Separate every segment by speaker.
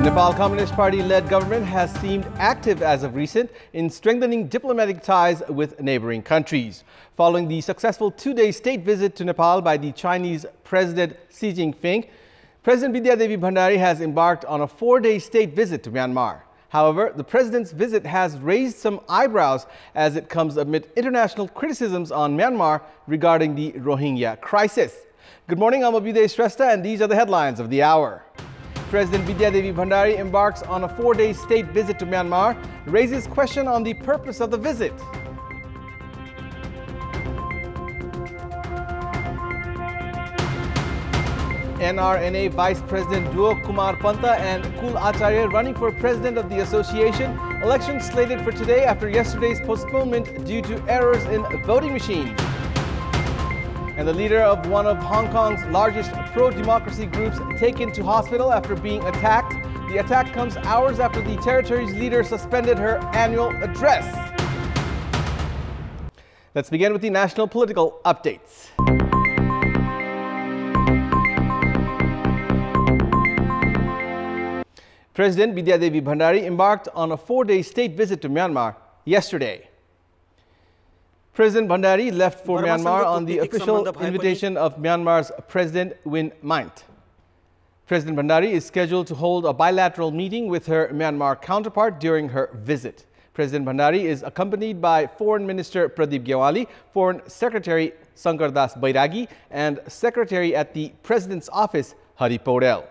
Speaker 1: Nepal Communist Party-led government has seemed active as of recent in strengthening diplomatic ties with neighboring countries. Following the successful two-day state visit to Nepal by the Chinese President Xi Jinping, President Vidya Devi Bhandari has embarked on a four-day state visit to Myanmar. However, the president's visit has raised some eyebrows as it comes amid international criticisms on Myanmar regarding the Rohingya crisis. Good morning, I'm Abhyuday Shrestha, and these are the headlines of the hour. President Vidya Devi Bhandari embarks on a four-day state visit to Myanmar, raises question on the purpose of the visit. NRNA Vice President duo Kumar Panta and Kul Acharya running for President of the Association. Election slated for today after yesterday's postponement due to errors in voting machines. And the leader of one of Hong Kong's largest pro-democracy groups taken to hospital after being attacked. The attack comes hours after the territory's leader suspended her annual address. Let's begin with the national political updates. President Vidya Devi Bhandari embarked on a four-day state visit to Myanmar yesterday. President Bhandari left for Myanmar on the official invitation of Myanmar's President Win Myint. President Bhandari is scheduled to hold a bilateral meeting with her Myanmar counterpart during her visit. President Bhandari is accompanied by Foreign Minister Pradeep Gyawali, Foreign Secretary Shankar Das Bairagi, and Secretary at the President's Office Hari Paudel.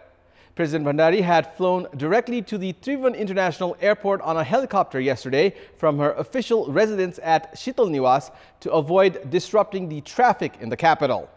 Speaker 1: President Bhandari had flown directly to the Tribhuvan International Airport on a helicopter yesterday from her official residence at Shital Niwas to avoid disrupting the traffic in the capital.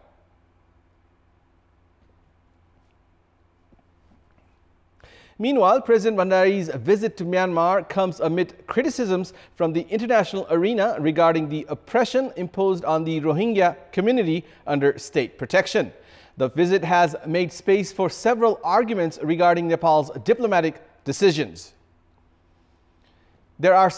Speaker 1: Meanwhile, President Bhandari's visit to Myanmar comes amid criticisms from the international arena regarding the oppression imposed on the Rohingya community under state protection. The visit has made space for several arguments regarding Nepal's diplomatic decisions. There are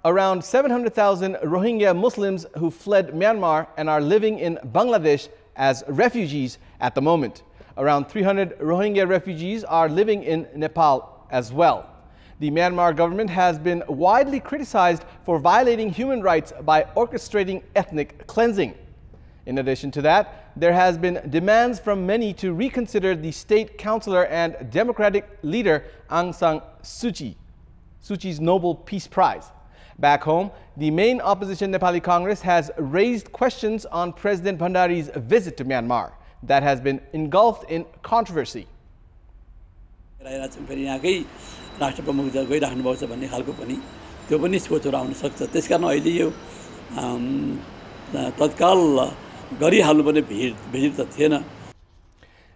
Speaker 1: around 700,000 Rohingya Muslims who fled Myanmar and are living in Bangladesh as refugees at the moment. Around 300 Rohingya refugees are living in Nepal as well. The Myanmar government has been widely criticized for violating human rights by orchestrating ethnic cleansing. In addition to that, there has been demands from many to reconsider the state councillor and democratic leader Aung San Suu Kyi's Nobel Peace Prize. Back home, the main opposition Nepali Congress has raised questions on President Bhandari's visit to Myanmar that has been engulfed in controversy.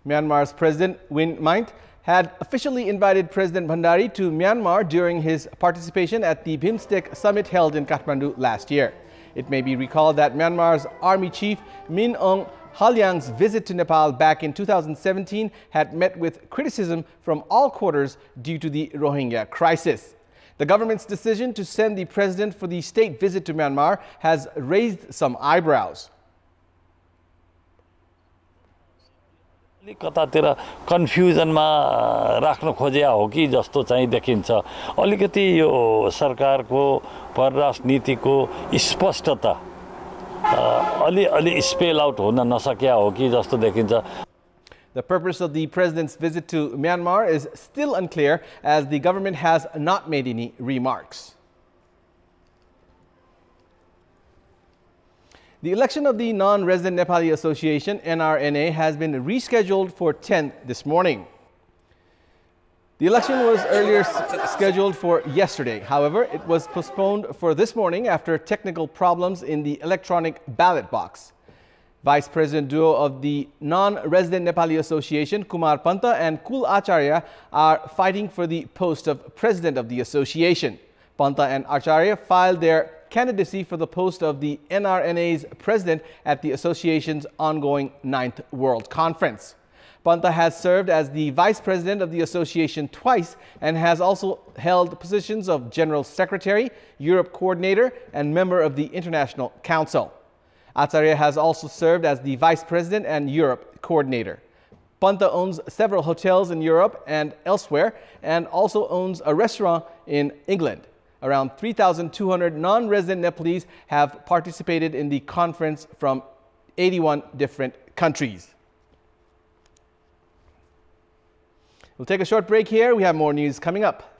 Speaker 1: Myanmar's President Win Myint had officially invited President Bhandari to Myanmar during his participation at the BIMSTEC summit held in Kathmandu last year. It may be recalled that Myanmar's Army Chief Min Aung Hlaing's visit to Nepal back in 2017 had met with criticism from all quarters due to the Rohingya crisis. The government's decision to send the president for the state visit to Myanmar has raised some eyebrows.
Speaker 2: कतातिर कन्फ्युजनमा राख्न खोजिया हो कि जस्तो चाहिँ देखिन्छ अलिकति यो सरकारको परराष्ट्र नीतिको स्पष्टता अलि स्पेल आउट हुन नसक्या हो कि जस्तो देखिन्छ.
Speaker 1: The purpose of the president's visit to Myanmar is still unclear as the government has not made any remarks. The election of the Non-Resident Nepali Association, NRNA, has been rescheduled for 10 this morning. The election was earlier scheduled for yesterday. However, it was postponed for this morning after technical problems in the electronic ballot box. Vice President duo of the Non-Resident Nepali Association, Kumar Panta and Kul Acharya, are fighting for the post of President of the Association. Panta and Acharya filed their candidacy for the post of the NRNA's president at the association's ongoing 9th World Conference. Panta has served as the vice president of the association twice and has also held positions of general secretary, Europe coordinator, and member of the International Council. Acharya has also served as the vice president and Europe coordinator. Panta owns several hotels in Europe and elsewhere, and also owns a restaurant in England. Around 3,200 non-resident Nepalese have participated in the conference from 81 different countries. We'll take a short break here. We have more news coming up.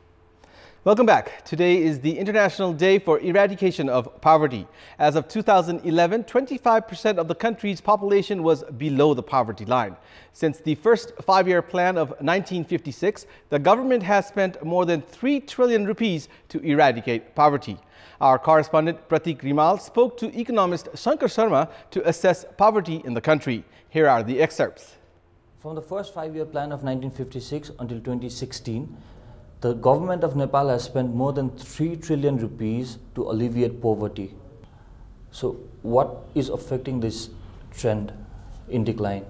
Speaker 1: Welcome back. Today is the International Day for Eradication of Poverty. As of 2011, 25% of the country's population was below the poverty line. Since the first five-year plan of 1956, the government has spent more than 3 trillion rupees to eradicate poverty. Our correspondent Pratik Rimal spoke to economist Shankar Sharma to assess poverty in the country. Here are the excerpts.
Speaker 3: From the first five-year plan of 1956 until 2016, the government of Nepal has spent more than 3 trillion rupees to alleviate poverty. So what is affecting this trend in decline?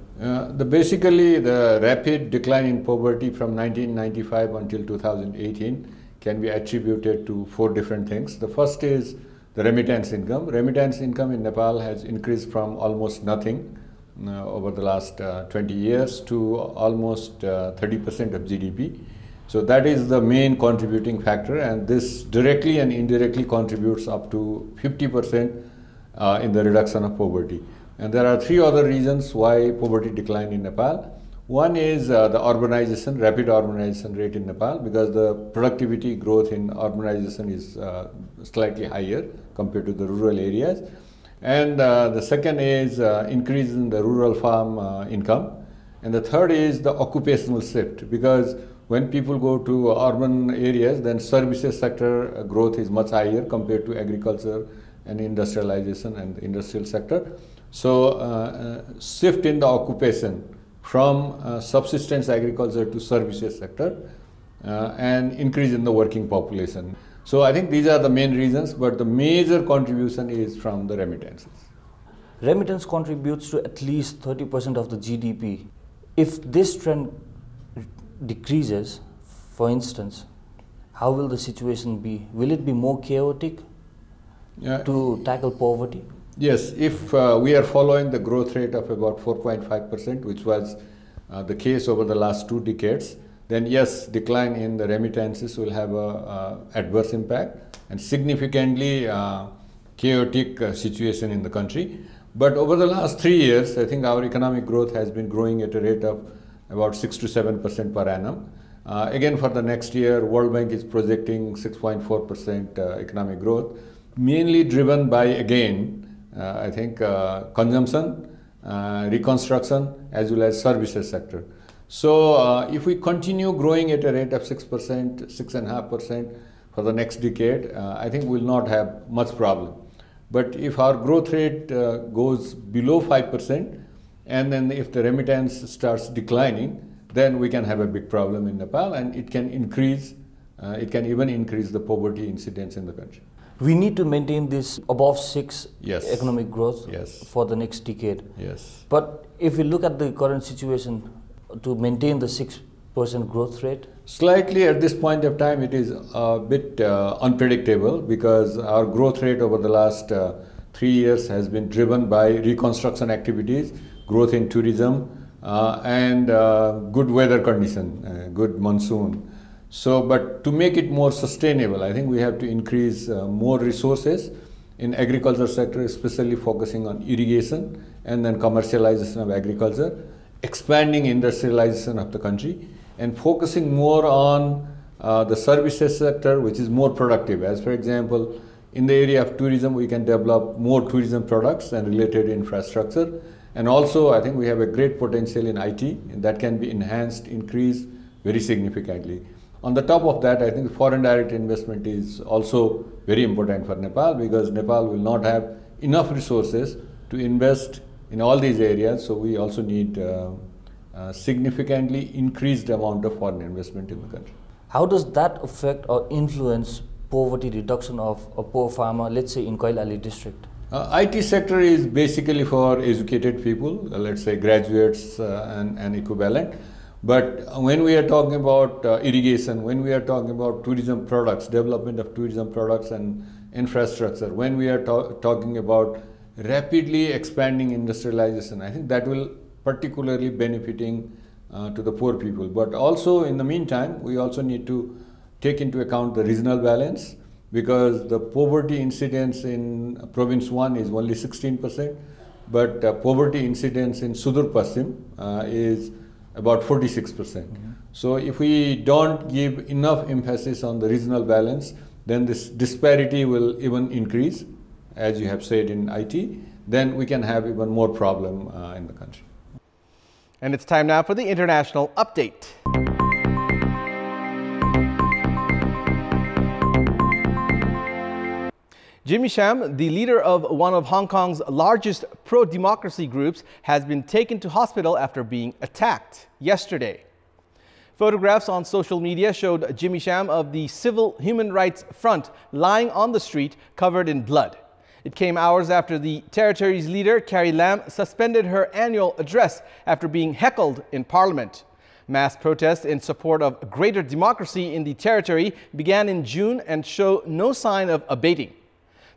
Speaker 4: Basically, the rapid decline in poverty from 1995 until 2018 can be attributed to 4 different things. The first is the remittance income. Remittance income in Nepal has increased from almost nothing over the last 20 years to almost 30% of GDP. So that is the main contributing factor, and this directly and indirectly contributes up to 50% in the reduction of poverty. And there are 3 other reasons why poverty declined in Nepal. One is the urbanization, rapid urbanization rate in Nepal, because the productivity growth in urbanization is slightly higher compared to the rural areas. And the second is increase in the rural farm income. And the third is the occupational shift, because when people go to urban areas, then services sector growth is much higher compared to agriculture and industrialization and the industrial sector. So shift in the occupation from subsistence agriculture to services sector and increase in the working population. So I think these are the main reasons, but the major contribution is from the remittances.
Speaker 3: Remittance contributes to at least 30% of the GDP. If this trend decreases, for instance, how will the situation be? Will it be more chaotic to tackle poverty?
Speaker 4: Yes, if we are following the growth rate of about 4.5%, which was the case over the last 2 decades, then yes, decline in the remittances will have a adverse impact and significantly chaotic situation in the country. But over the last 3 years, I think our economic growth has been growing at a rate of about 6 to 7% per annum. Again, for the next year, World Bank is projecting 6.4% economic growth, mainly driven by, again, I think consumption, reconstruction, as well as services sector. So if we continue growing at a rate of 6%, 6.5% for the next decade, I think we'll not have much problem. But if our growth rate goes below 5%, and then if the remittance starts declining, then we can have a big problem in Nepal, and it can increase, it can even increase the poverty incidence in the country.
Speaker 3: We need to maintain this above 6
Speaker 4: Yes.
Speaker 3: economic growth
Speaker 4: Yes.
Speaker 3: for the next decade.
Speaker 4: Yes.
Speaker 3: But if we look at the current situation, to maintain the 6% growth rate?
Speaker 4: Slightly at this point of time, it is a bit unpredictable, because our growth rate over the last 3 years has been driven by reconstruction activities, growth in tourism, and good weather condition, good monsoon. So, but to make it more sustainable, I think we have to increase more resources in agriculture sector, especially focusing on irrigation and then commercialization of agriculture, expanding industrialization of the country, and focusing more on the services sector, which is more productive. As for example, in the area of tourism, we can develop more tourism products and related infrastructure. And also, I think we have a great potential in IT, and that can be enhanced, increased very significantly. On the top of that, I think foreign direct investment is also very important for Nepal, because Nepal will not have enough resources to invest in all these areas. So we also need significantly increased amount of foreign investment in the country.
Speaker 3: How does that affect or influence poverty reduction of a poor farmer, let's say in Koilali district?
Speaker 4: IT sector is basically for educated people, let's say graduates and equivalent. But when we are talking about irrigation, when we are talking about tourism products, development of tourism products and infrastructure, when we are talking about rapidly expanding industrialization, I think that will particularly benefiting to the poor people. But also in the meantime, we also need to take into account the regional balance, because the poverty incidence in province 1 is only 16%, but poverty incidence in Sudur Paschim is about 46%. So if we don't give enough emphasis on the regional balance, then this disparity will even increase, as you have said in IT, then we can have even more problem in the country.
Speaker 1: And it's time now for the international update. Jimmy Sham, the leader of one of Hong Kong's largest pro-democracy groups, has been taken to hospital after being attacked yesterday. Photographs on social media showed Jimmy Sham of the Civil Human Rights Front lying on the street covered in blood. It came hours after the territory's leader, Carrie Lam, suspended her annual address after being heckled in Parliament. Mass protests in support of greater democracy in the territory began in June and show no sign of abating.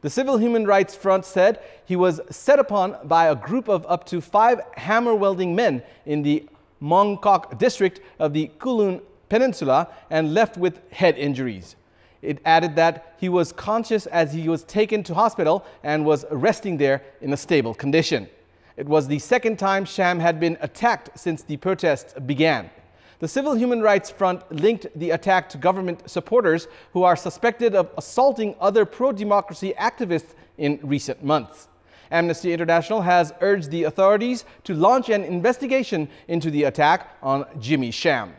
Speaker 1: The Civil Human Rights Front said he was set upon by a group of up to 5 hammer-wielding men in the Mong Kok district of the Kowloon Peninsula and left with head injuries. It added that he was conscious as he was taken to hospital and was resting there in a stable condition. It was the second time Sham had been attacked since the protests began. The Civil Human Rights Front linked the attack to government supporters who are suspected of assaulting other pro-democracy activists in recent months. Amnesty International has urged the authorities to launch an investigation into the attack on Jimmy Sham.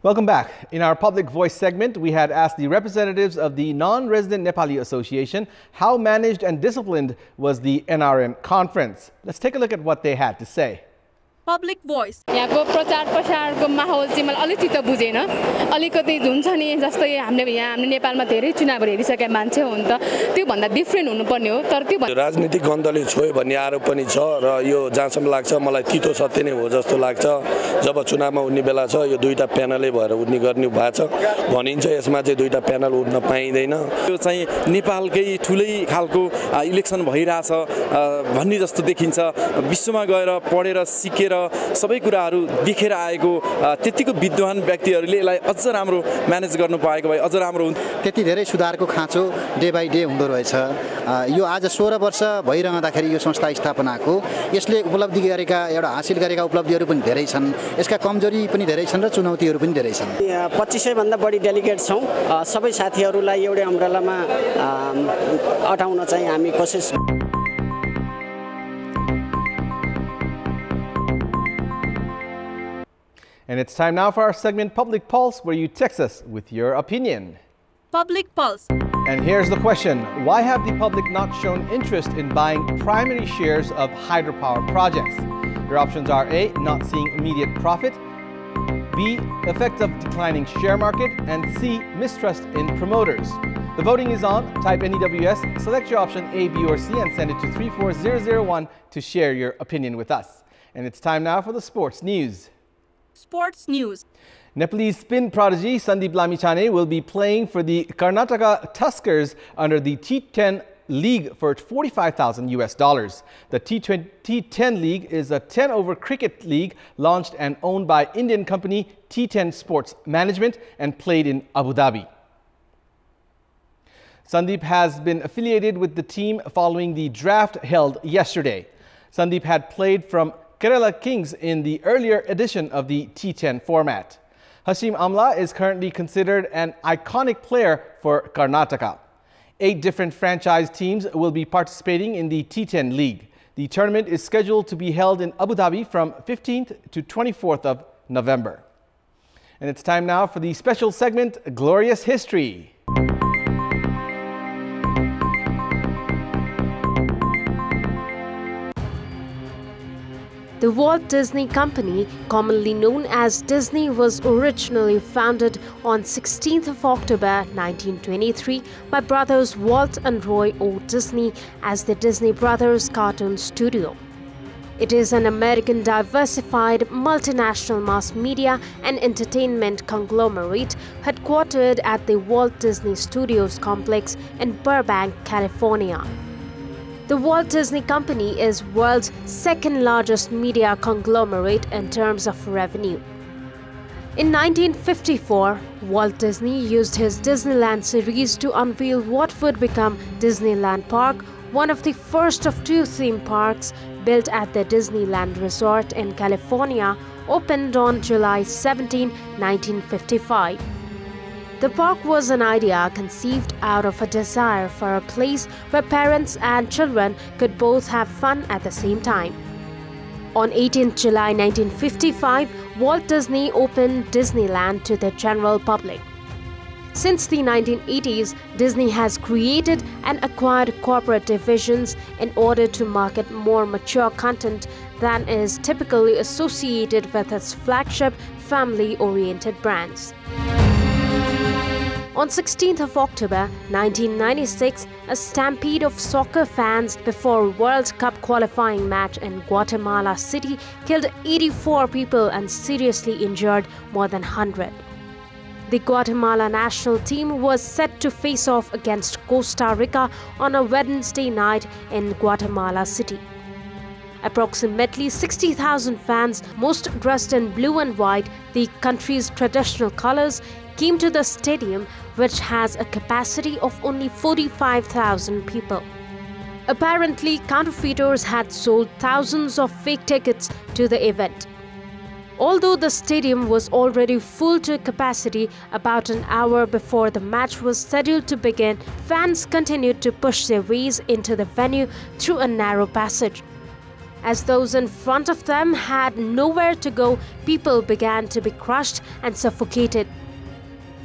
Speaker 1: Welcome back. In our Public Voice segment, we had asked the representatives of the Non-Resident Nepali Association how managed and disciplined was the NRN conference. Let's take a look at what they had to say.
Speaker 5: Public Voice.
Speaker 6: यहाँको प्रचार प्रसारको माहौल चाहिँ मलाई अलिकति त बुझेन अलिकति हुन्छ नि जस्तै हामीले नेपालमा धेरै चुनावहरू हेरिसकेका मान्छे हो नि त त्यो भन्दा डिफरेन्ट हुनुपर्ने हो तर त्यो
Speaker 7: राजनीतिक गन्धले छोयो भन्ने आरोप पनि छ र यो जहाँसम्म लाग्छ मलाई तितो सत्य नै हो जस्तो लाग्छ जब चुनावमा उड्ने बेला छ यो दुईटा प्यानलै भएर उड्ने गर्ने भएको छ भनिन्छ यसमा चाहिँ दुईटा प्यानल उड्न पाइदैन
Speaker 8: यो चाहिँ नेपालकै ठुलै खालको इलेक्सन भइराछ भन्ने जस्तो देखिन्छ विश्वमा गएर पढेर सिकेर सबै कुराहरू देखेर आएको त्यतिको विद्वान व्यक्तिहरूले यसलाई अझ राम्रो म्यानेज गर्नु पाएको भए अझ राम्रो हुन्छ
Speaker 9: त्यति धेरै सुधारको खाँचो डे बाइ डे हुँदो रहेछ यो आज 16 वर्ष भइरहँदाखेरि यो संस्था स्थापनाको यसले उपलब्धि गरेका एउटा हासिल गरेका उपलब्धिहरू पनि धेरै छन् यसका कमजोरी पनि धेरै छन् र चुनौतीहरू पनि धेरै छन्
Speaker 10: 2500 भन्दा बढी डेलिगेट छौं सबै साथीहरूलाई एउटै अम्ब्रेलामा अटाउन चाहिँ हामी कोसिस
Speaker 1: And it's time now for our segment Public Pulse, where you text us with your opinion.
Speaker 5: Public Pulse.
Speaker 1: And here's the question. Why have the public not shown interest in buying primary shares of hydropower projects? Your options are A, not seeing immediate profit, B, effect of declining share market, and C, mistrust in promoters. The voting is on. Type NEWS, select your option A, B, or C, and send it to 34001 to share your opinion with us. And it's time now for the sports news.
Speaker 5: Sports news.
Speaker 1: Nepalese spin prodigy Sandeep Lamichhane will be playing for the Karnataka Tuskers under the T10 League for $45,000 US. The T10 League is a 10-over cricket league launched and owned by Indian company T10 Sports Management and played in Abu Dhabi. Sandeep has been affiliated with the team following the draft held yesterday. Sandeep had played from Kerala Kings in the earlier edition of the T10 format. Hashim Amla is currently considered an iconic player for Karnataka. 8 different franchise teams will be participating in the T10 League. The tournament is scheduled to be held in Abu Dhabi from 15th to 24th of November. And it's time now for the special segment, Glorious History.
Speaker 11: The Walt Disney Company, commonly known as Disney, was originally founded on 16th of October 1923 by brothers Walt and Roy O. Disney as the Disney Brothers Cartoon Studio. It is an American diversified multinational mass media and entertainment conglomerate headquartered at the Walt Disney Studios complex in Burbank, California. The Walt Disney Company is world's second largest media conglomerate in terms of revenue. In 1954, Walt Disney used his Disneyland series to unveil what would become Disneyland Park, one of the first of two theme parks built at the Disneyland Resort in California, opened on July 17, 1955. The park was an idea conceived out of a desire for a place where parents and children could both have fun at the same time. On 18 July 1955, Walt Disney opened Disneyland to the general public. Since the 1980s, Disney has created and acquired corporate divisions in order to market more mature content than is typically associated with its flagship family-oriented brands. On 16th of October 1996, a stampede of soccer fans before a World Cup qualifying match in Guatemala City killed 84 people and seriously injured more than 100. The Guatemala national team was set to face off against Costa Rica on a Wednesday night in Guatemala City. Approximately 60,000 fans, most dressed in blue and white, the country's traditional colors, came to the stadium, which has a capacity of only 45,000 people. Apparently, counterfeiters had sold thousands of fake tickets to the event. Although the stadium was already full to capacity about an hour before the match was scheduled to begin, fans continued to push their ways into the venue through a narrow passage. As those in front of them had nowhere to go, people began to be crushed and suffocated.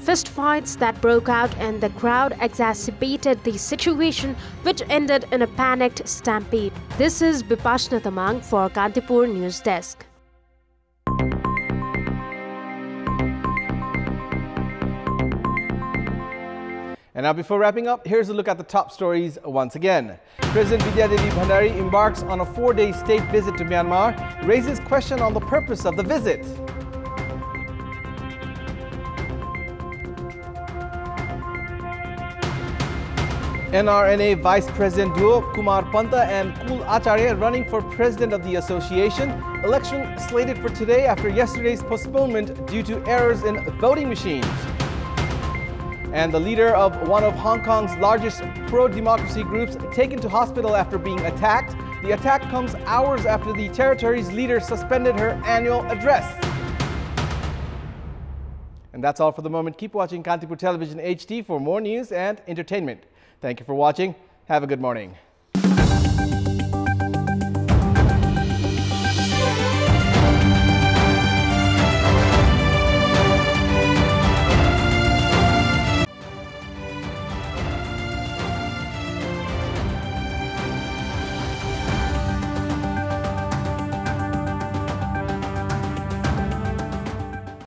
Speaker 11: Fistfights that broke out in the crowd exacerbated the situation, which ended in a panicked stampede. This is Bipashna Tamang for Kantipur News Desk.
Speaker 1: And now, before wrapping up, here's a look at the top stories once again. President Vidyadevi Bhandari embarks on a 4-day state visit to Myanmar, raises question on the purpose of the visit. NRNA Vice President duo Kumar Panta and Kul Acharya running for President of the Association. Election slated for today after yesterday's postponement due to errors in voting machines. And the leader of one of Hong Kong's largest pro-democracy groups taken to hospital after being attacked. The attack comes hours after the territory's leader suspended her annual address. And that's all for the moment. Keep watching Kantipur Television HD for more news and entertainment. Thank you for watching. Have a good morning.